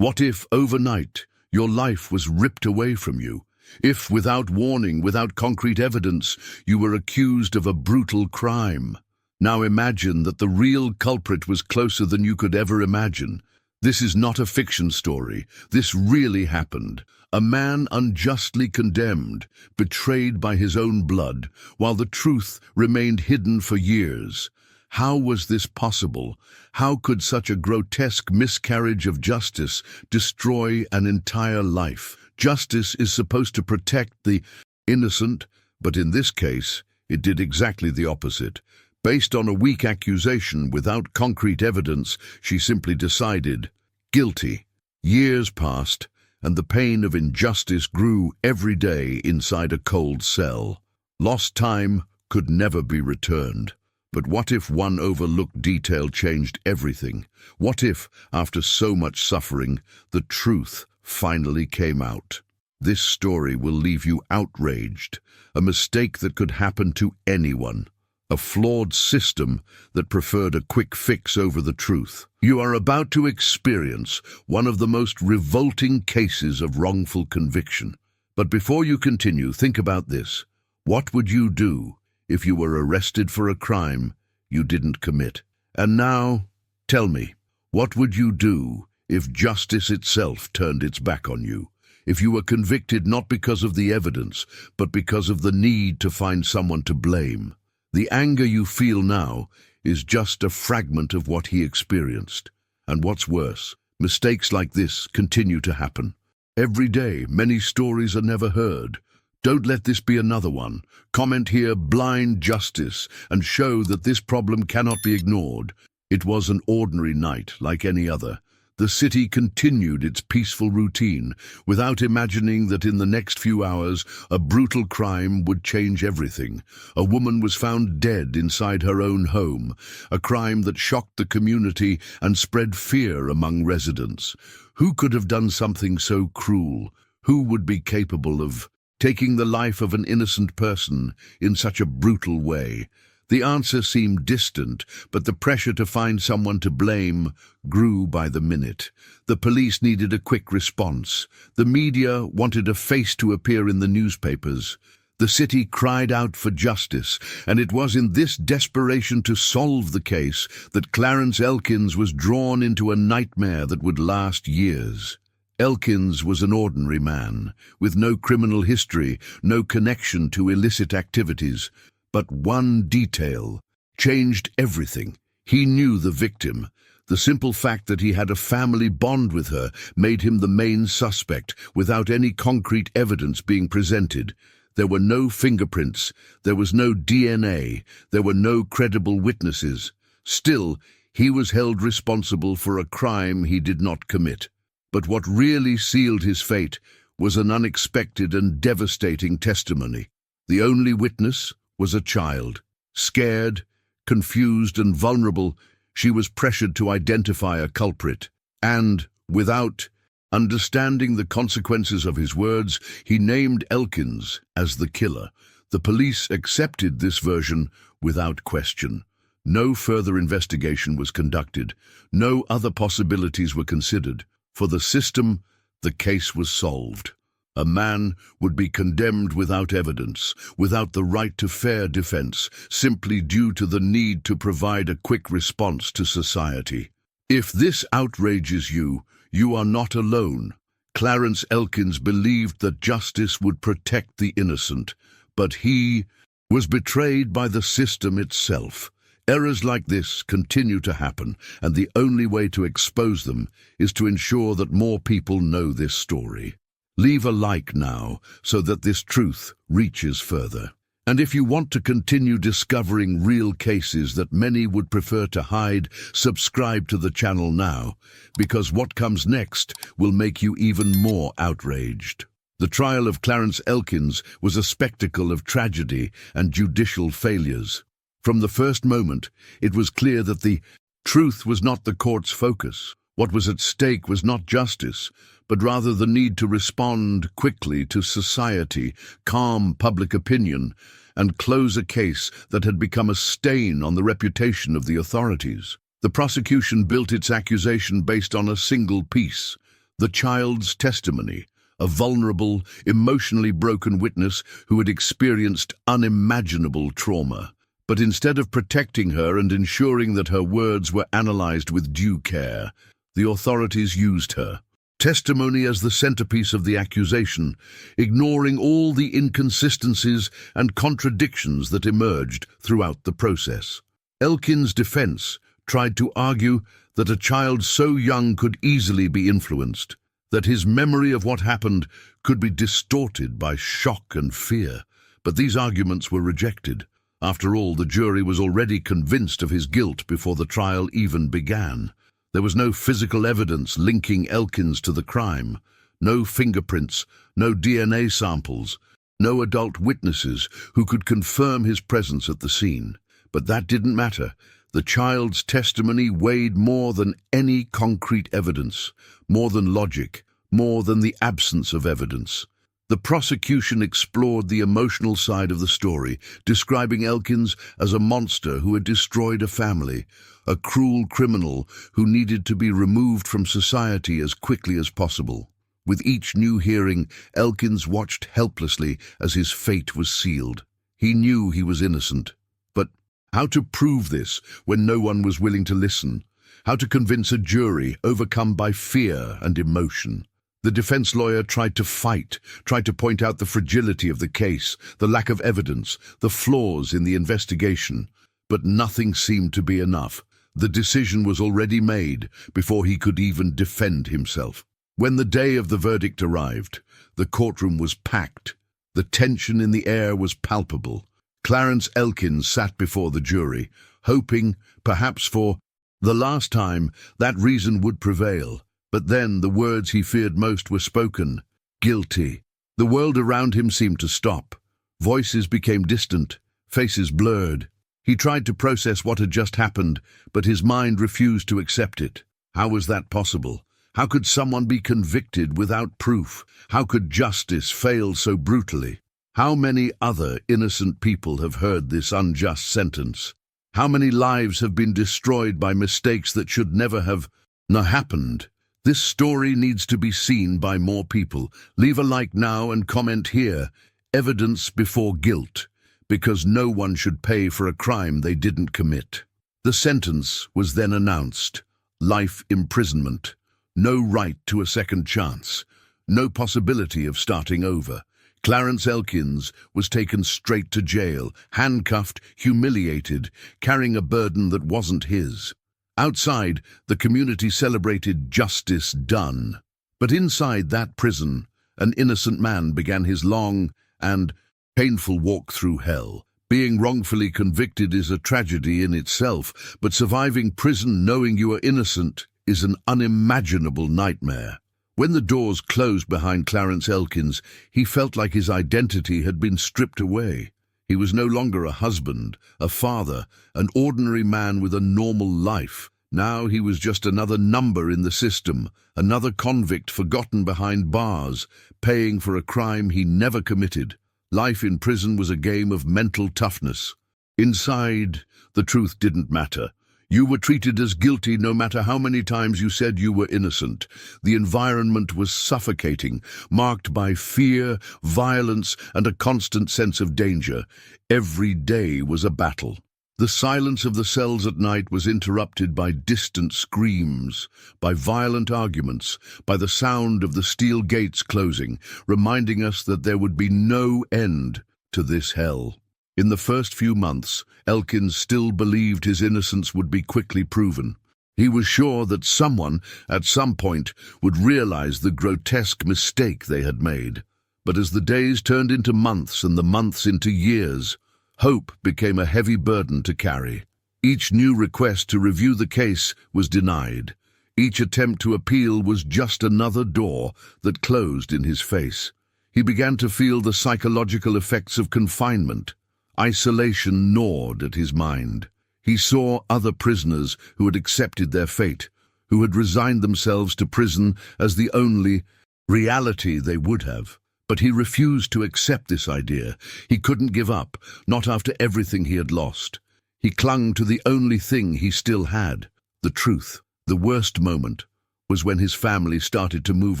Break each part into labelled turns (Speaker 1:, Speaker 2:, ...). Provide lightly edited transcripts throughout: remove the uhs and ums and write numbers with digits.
Speaker 1: What if, overnight, your life was ripped away from you? If, without warning, without concrete evidence, you were accused of a brutal crime? Now imagine that the real culprit was closer than you could ever imagine. This is not a fiction story. This really happened. A man unjustly condemned, betrayed by his own blood, while the truth remained hidden for years. How was this possible? How could such a grotesque miscarriage of justice destroy an entire life? Justice is supposed to protect the innocent, but in this case, it did exactly the opposite. Based on a weak accusation without concrete evidence, she simply decided, guilty. Years passed, and the pain of injustice grew every day inside a cold cell. Lost time could never be returned. But what if one overlooked detail changed everything? What if, after so much suffering, the truth finally came out? This story will leave you outraged. A mistake that could happen to anyone. A flawed system that preferred a quick fix over the truth. You are about to experience one of the most revolting cases of wrongful conviction. But before you continue, think about this. What would you do if you were arrested for a crime you didn't commit? And now, tell me, what would you do if justice itself turned its back on you? If you were convicted not because of the evidence, but because of the need to find someone to blame? The anger you feel now is just a fragment of what he experienced. And what's worse, mistakes like this continue to happen. Every day, many stories are never heard. Don't let this be another one. Comment here, blind justice, and show that this problem cannot be ignored. It was an ordinary night like any other. The city continued its peaceful routine, without imagining that in the next few hours a brutal crime would change everything. A woman was found dead inside her own home, a crime that shocked the community and spread fear among residents. Who could have done something so cruel? Who would be capable of taking the life of an innocent person in such a brutal way? The answer seemed distant, but the pressure to find someone to blame grew by the minute. The police needed a quick response. The media wanted a face to appear in the newspapers. The city cried out for justice, and it was in this desperation to solve the case that Clarence Elkins was drawn into a nightmare that would last years. Elkins was an ordinary man, with no criminal history, no connection to illicit activities. But one detail changed everything. He knew the victim. The simple fact that he had a family bond with her made him the main suspect, without any concrete evidence being presented. There were no fingerprints, there was no DNA, there were no credible witnesses. Still, he was held responsible for a crime he did not commit. But what really sealed his fate was an unexpected and devastating testimony. The only witness was a child. Scared, confused, and vulnerable, she was pressured to identify a culprit. And, without understanding the consequences of his words, he named Elkins as the killer. The police accepted this version without question. No further investigation was conducted. No other possibilities were considered. For the system, the case was solved. A man would be condemned without evidence, without the right to fair defense, simply due to the need to provide a quick response to society. If this outrages you, you are not alone. Clarence Elkins believed that justice would protect the innocent, but he was betrayed by the system itself. Errors like this continue to happen, and the only way to expose them is to ensure that more people know this story. Leave a like now so that this truth reaches further. And if you want to continue discovering real cases that many would prefer to hide, subscribe to the channel now, because what comes next will make you even more outraged. The trial of Clarence Elkins was a spectacle of tragedy and judicial failures. From the first moment, it was clear that the truth was not the court's focus. What was at stake was not justice, but rather the need to respond quickly to society, calm public opinion, and close a case that had become a stain on the reputation of the authorities. The prosecution built its accusation based on a single piece: The child's testimony, a vulnerable, emotionally broken witness who had experienced unimaginable trauma. But instead of protecting her and ensuring that her words were analyzed with due care, the authorities used her testimony as the centerpiece of the accusation, ignoring all the inconsistencies and contradictions that emerged throughout the process. Elkins' defense tried to argue that a child so young could easily be influenced, that his memory of what happened could be distorted by shock and fear. But these arguments were rejected. After all, the jury was already convinced of his guilt before the trial even began. There was no physical evidence linking Elkins to the crime, no fingerprints, no DNA samples, no adult witnesses who could confirm his presence at the scene. But that didn't matter. The child's testimony weighed more than any concrete evidence, more than logic, more than the absence of evidence. The prosecution explored the emotional side of the story, describing Elkins as a monster who had destroyed a family, a cruel criminal who needed to be removed from society as quickly as possible. With each new hearing, Elkins watched helplessly as his fate was sealed. He knew he was innocent. But how to prove this when no one was willing to listen? How to convince a jury overcome by fear and emotion? The defense lawyer tried to fight, tried to point out the fragility of the case, the lack of evidence, the flaws in the investigation. But nothing seemed to be enough. The decision was already made before he could even defend himself. When the day of the verdict arrived, the courtroom was packed. The tension in the air was palpable. Clarence Elkins sat before the jury, hoping, perhaps for the last time, that reason would prevail. But then the words he feared most were spoken. Guilty. The world around him seemed to stop. Voices became distant, faces blurred. He tried to process what had just happened, but his mind refused to accept it. How was that possible? How could someone be convicted without proof? How could justice fail so brutally? How many other innocent people have heard this unjust sentence? How many lives have been destroyed by mistakes that should never have happened? This story needs to be seen by more people. Leave a like now and comment here. Evidence before guilt, because no one should pay for a crime they didn't commit. The sentence was then announced. Life imprisonment. No right to a second chance. No possibility of starting over. Clarence Elkins was taken straight to jail, handcuffed, humiliated, carrying a burden that wasn't his. Outside, the community celebrated justice done. But inside that prison, an innocent man began his long and painful walk through hell. Being wrongfully convicted is a tragedy in itself, but surviving prison knowing you are innocent is an unimaginable nightmare. When the doors closed behind Clarence Elkins, he felt like his identity had been stripped away. He was no longer a husband, a father, an ordinary man with a normal life. Now he was just another number in the system, another convict forgotten behind bars, paying for a crime he never committed. Life in prison was a game of mental toughness. Inside, the truth didn't matter. You were treated as guilty no matter how many times you said you were innocent. The environment was suffocating, marked by fear, violence, and a constant sense of danger. Every day was a battle. The silence of the cells at night was interrupted by distant screams, by violent arguments, by the sound of the steel gates closing, reminding us that there would be no end to this hell. In the first few months, Elkins still believed his innocence would be quickly proven. He was sure that someone, at some point, would realize the grotesque mistake they had made. But as the days turned into months and the months into years, hope became a heavy burden to carry. Each new request to review the case was denied. Each attempt to appeal was just another door that closed in his face. He began to feel the psychological effects of confinement. Isolation gnawed at his mind. He saw other prisoners who had accepted their fate, who had resigned themselves to prison as the only reality they would have. But he refused to accept this idea. He couldn't give up, not after everything he had lost. He clung to the only thing he still had, the truth. The worst moment was when his family started to move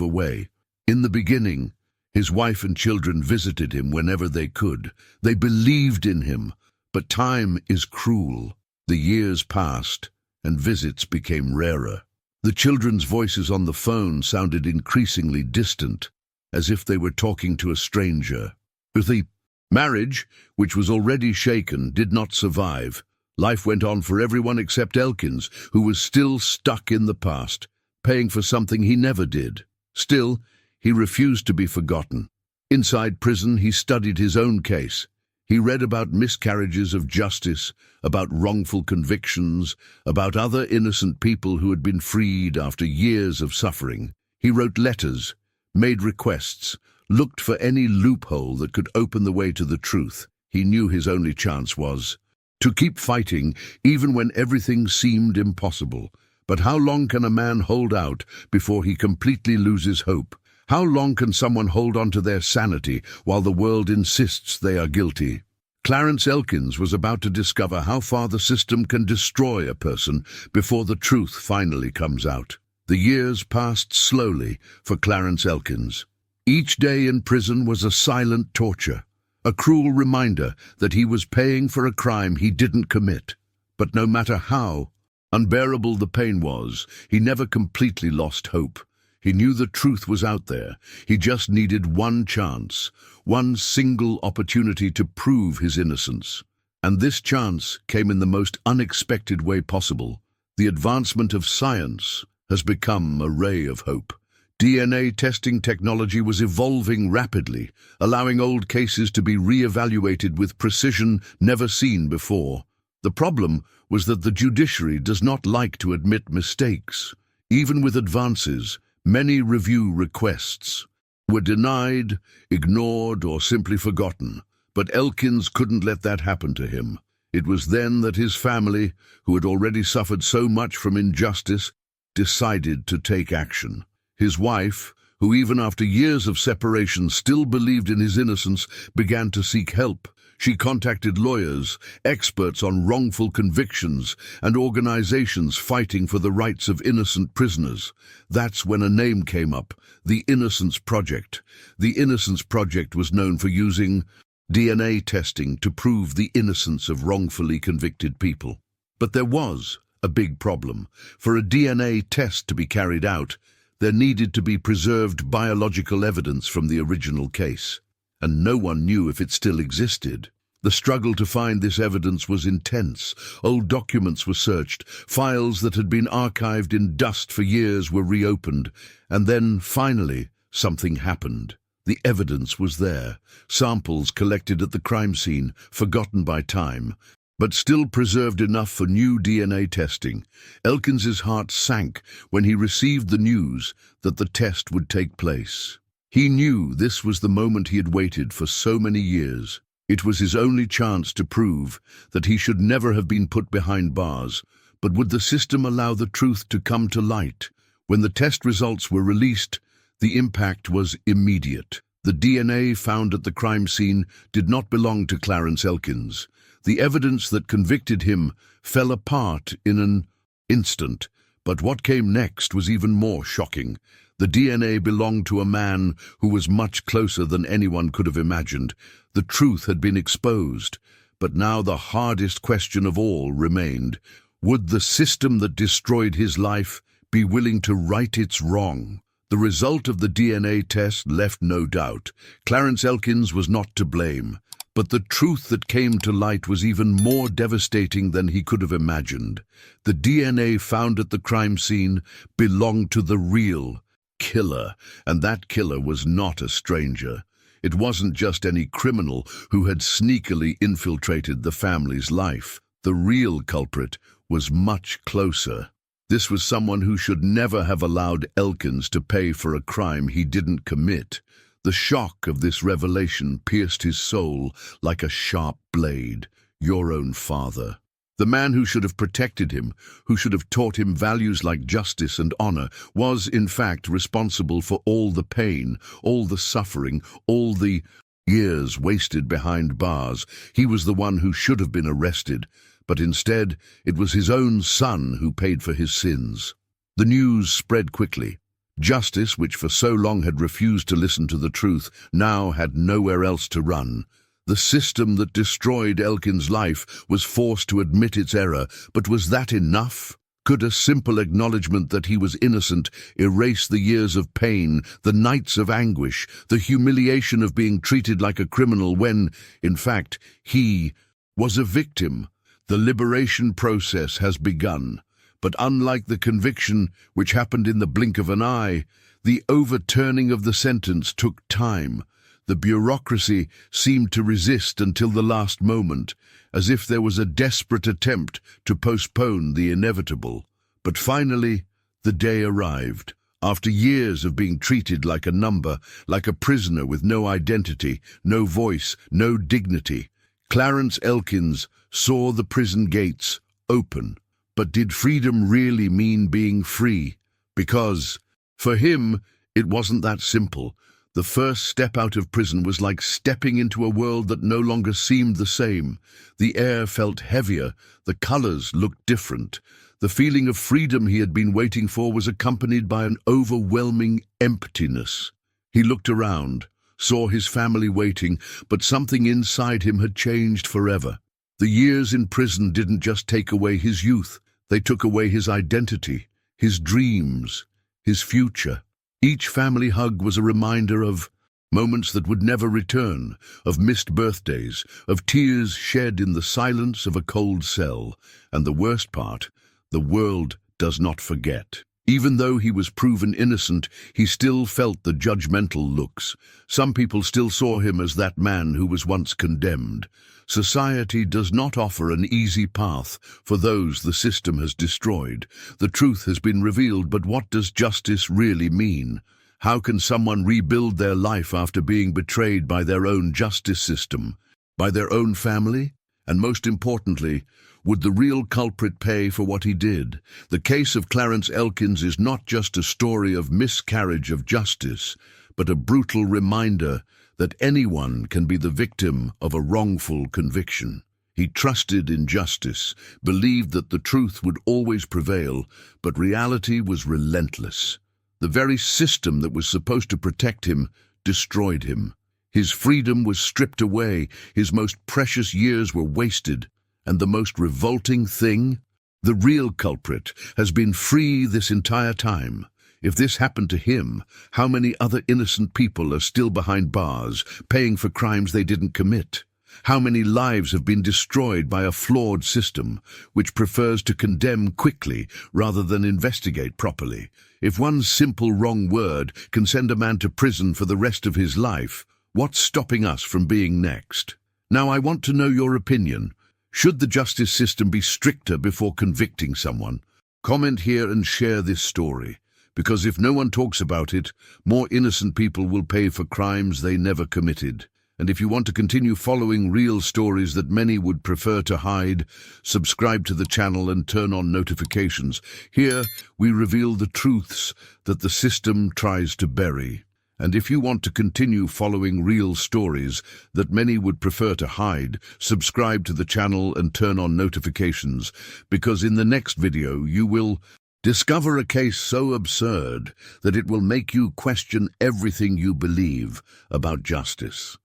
Speaker 1: away. In the beginning, his wife and children visited him whenever they could. They believed in him, but time is cruel. The years passed, and visits became rarer. The children's voices on the phone sounded increasingly distant, as if they were talking to a stranger. The marriage, which was already shaken, did not survive. Life went on for everyone except Elkins, who was still stuck in the past, paying for something he never did. Still, he refused to be forgotten. Inside prison, he studied his own case. He read about miscarriages of justice, about wrongful convictions, about other innocent people who had been freed after years of suffering. He wrote letters, made requests, looked for any loophole that could open the way to the truth. He knew his only chance was to keep fighting, even when everything seemed impossible. But how long can a man hold out before he completely loses hope? How long can someone hold on to their sanity while the world insists they are guilty? Clarence Elkins was about to discover how far the system can destroy a person before the truth finally comes out. The years passed slowly for Clarence Elkins. Each day in prison was a silent torture, a cruel reminder that he was paying for a crime he didn't commit. But no matter how unbearable the pain was, he never completely lost hope. He knew the truth was out there. He just needed one chance, one single opportunity to prove his innocence. And this chance came in the most unexpected way possible. The advancement of science has become a ray of hope. DNA testing technology was evolving rapidly, allowing old cases to be re-evaluated with precision never seen before. The problem was that the judiciary does not like to admit mistakes. Even with advances, many review requests were denied, ignored, or simply forgotten. But Elkins couldn't let that happen to him. It was then that his family, who had already suffered so much from injustice, decided to take action. His wife, who even after years of separation still believed in his innocence, began to seek help. She contacted lawyers, experts on wrongful convictions, and organizations fighting for the rights of innocent prisoners. That's when a name came up: the Innocence Project. The Innocence Project was known for using DNA testing to prove the innocence of wrongfully convicted people. But there was a big problem. For a DNA test to be carried out, there needed to be preserved biological evidence from the original case, and no one knew if it still existed. The struggle to find this evidence was intense. Old documents were searched, files that had been archived in dust for years were reopened, and then, finally, something happened. The evidence was there, samples collected at the crime scene, forgotten by time, but still preserved enough for new DNA testing. Elkins's heart sank when he received the news that the test would take place. He knew this was the moment he had waited for so many years. It was his only chance to prove that he should never have been put behind bars. But would the system allow the truth to come to light? When the test results were released, the impact was immediate. The DNA found at the crime scene did not belong to Clarence Elkins. The evidence that convicted him fell apart in an instant. But what came next was even more shocking. The DNA belonged to a man who was much closer than anyone could have imagined. The truth had been exposed, but now the hardest question of all remained. Would the system that destroyed his life be willing to right its wrong? The result of the DNA test left no doubt. Clarence Elkins was not to blame. But the truth that came to light was even more devastating than he could have imagined. The DNA found at the crime scene belonged to the real killer, and that killer was not a stranger. It wasn't just any criminal who had sneakily infiltrated the family's life. The real culprit was much closer. This was someone who should never have allowed Elkins to pay for a crime he didn't commit. The shock of this revelation pierced his soul like a sharp blade. Your own father. The man who should have protected him, who should have taught him values like justice and honor, was in fact responsible for all the pain, all the suffering, all the years wasted behind bars. He was the one who should have been arrested, but instead it was his own son who paid for his sins. The news spread quickly. Justice, which for so long had refused to listen to the truth, now had nowhere else to run. The system that destroyed Elkins' life was forced to admit its error, but was that enough? Could a simple acknowledgement that he was innocent erase the years of pain, the nights of anguish, the humiliation of being treated like a criminal when, in fact, he was a victim? The liberation process has begun. But unlike the conviction, which happened in the blink of an eye, the overturning of the sentence took time. The bureaucracy seemed to resist until the last moment, as if there was a desperate attempt to postpone the inevitable. But finally, the day arrived. After years of being treated like a number, like a prisoner with no identity, no voice, no dignity, Clarence Elkins saw the prison gates open. But did freedom really mean being free? Because, for him, it wasn't that simple. The first step out of prison was like stepping into a world that no longer seemed the same. The air felt heavier, the colors looked different. The feeling of freedom he had been waiting for was accompanied by an overwhelming emptiness. He looked around, saw his family waiting, but something inside him had changed forever. The years in prison didn't just take away his youth, they took away his identity, his dreams, his future. Each family hug was a reminder of moments that would never return, of missed birthdays, of tears shed in the silence of a cold cell. And the worst part, the world does not forget. Even though he was proven innocent, he still felt the judgmental looks. Some people still saw him as that man who was once condemned. Society does not offer an easy path for those the system has destroyed. The truth has been revealed, but what does justice really mean? How can someone rebuild their life after being betrayed by their own justice system, by their own family? And most importantly, would the real culprit pay for what he did? The case of Clarence Elkins is not just a story of miscarriage of justice, but a brutal reminder that anyone can be the victim of a wrongful conviction. He trusted in justice, believed that the truth would always prevail, but reality was relentless. The very system that was supposed to protect him destroyed him. His freedom was stripped away, his most precious years were wasted, and the most revolting thing, the real culprit has been free this entire time. If this happened to him, how many other innocent people are still behind bars, paying for crimes they didn't commit? How many lives have been destroyed by a flawed system, which prefers to condemn quickly rather than investigate properly? If one simple wrong word can send a man to prison for the rest of his life, what's stopping us from being next? Now I want to know your opinion. Should the justice system be stricter before convicting someone? Comment here and share this story. Because if no one talks about it, more innocent people will pay for crimes they never committed. And if you want to continue following real stories that many would prefer to hide, subscribe to the channel and turn on notifications. Here, we reveal the truths that the system tries to bury. And if you want to continue following real stories that many would prefer to hide, subscribe to the channel and turn on notifications, because in the next video you will discover a case so absurd that it will make you question everything you believe about justice.